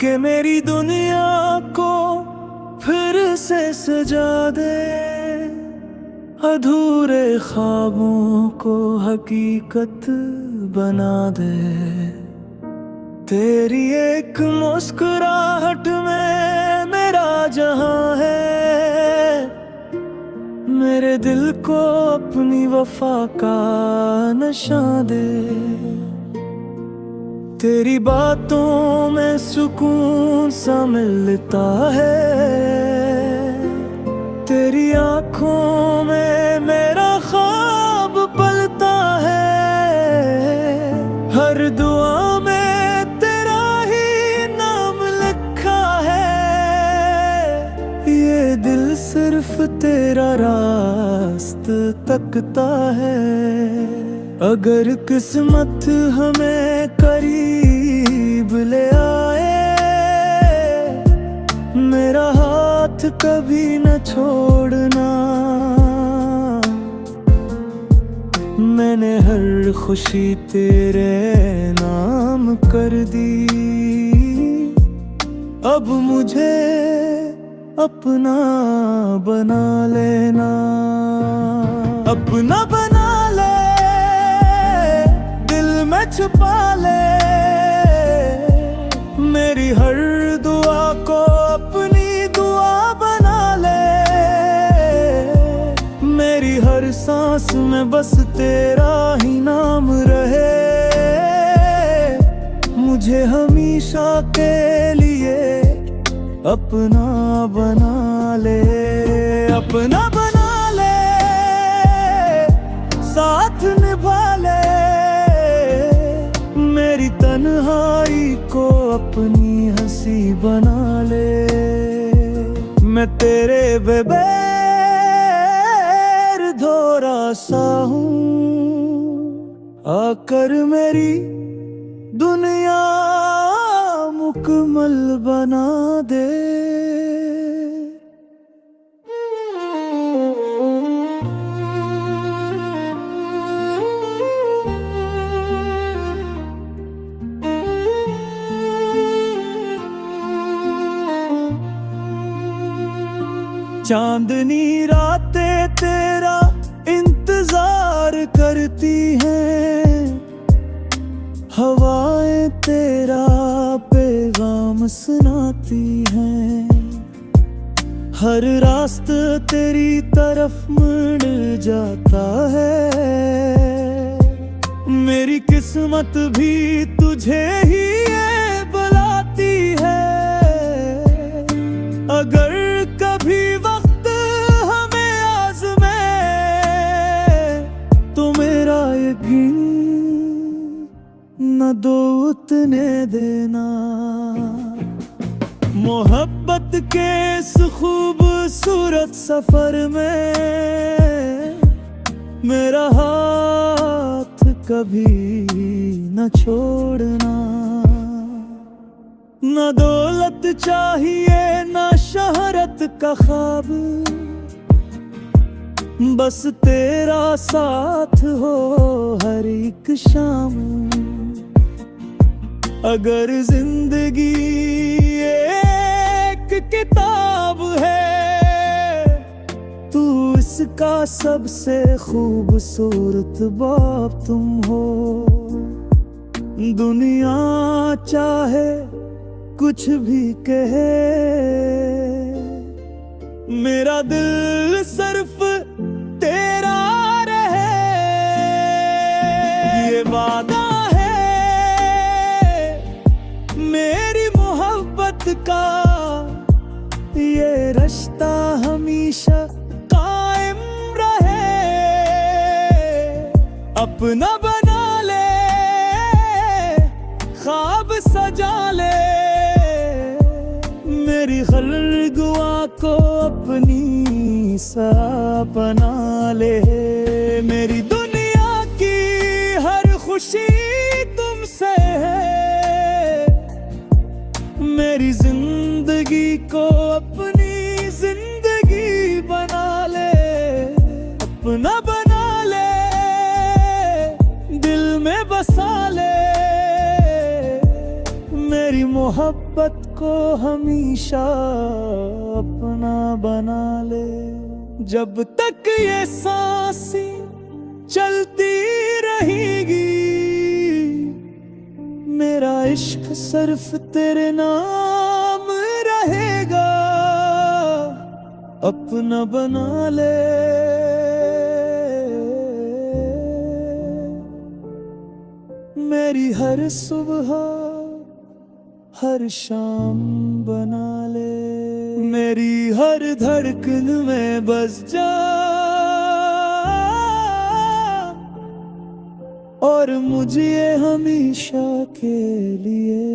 आके मेरी दुनिया को फिर से सजा दे, अधूरे ख्वाबों को हकीकत बना दे। तेरी एक मुस्कुराहट में मेरा जहां है, मेरे दिल को अपनी वफा का नशा दे। तेरी बातों में सुकून सा मिलता है, तेरी आँखों में मेरा ख्वाब पलता है। हर दुआ में तेरा ही नाम लिखा है, ये दिल सिर्फ तेरा रास्ता तकता है। अगर किस्मत हमें करीब ले आए, मेरा हाथ कभी न छोड़ना। मैंने हर खुशी तेरे नाम कर दी, अब मुझे अपना बना लेना। अपना बना ले, दिल में छुपा ले, मेरी हर दुआ को अपनी दुआ बना ले। मेरी हर सांस में बस तेरा ही नाम रहे, मुझे हमेशा के लिए अपना बना ले। अपना बना ले, साथ निभा ले, मेरी तन्हाई को अपनी हंसी बना ले। मैं तेरे बेबैर धोरा सा हूँ, आकर मेरी दुनिया मुकम्मल बना दे। चांदनी रातें तेरा इंतजार करती हैं, हवाएं तेरा पैगाम सुनाती हैं। हर रास्ता तेरी तरफ मुड़ जाता है, मेरी किस्मत भी तुझे ही बुलाती है। अगर कभी वक्त हमें आज़मे, तो मेरा यकीन न दो उतने देना। मोहब्बत के इस खूबसूरत सफर में मेरा हाथ कभी न छोड़ना। न दौलत चाहिए न शहरत का ख्वाब, बस तेरा साथ हो हर एक शाम। अगर जिंदगी एक किताब है, तू इसका सबसे खूबसूरत बाब तुम हो। दुनिया चाहे कुछ भी कहे, मेरा दिल सिर्फ तेरा रहे, ये वादा है मेरी मोहब्बत का। ये रिश्ता हमेशा कायम रहे। अपना बना ले, ख्वाब सजा ले, मेरी हर दुआ को अपनी सा बना ले। मेरी दुनिया की हर खुशी तुमसे है, मेरी जिंदगी को अपनी जिंदगी बना ले। अपना बना ले, दिल में बसा ले, मेरी मोहब्बत मोहब्बत को हमेशा अपना बना ले। जब तक ये सांसें चलती रहेगी, मेरा इश्क सिर्फ तेरे नाम रहेगा। अपना बना ले। मेरी हर सुबह हर शाम बना ले। मेरी हर धड़कन में बस जा, और मुझे हमेशा के लिए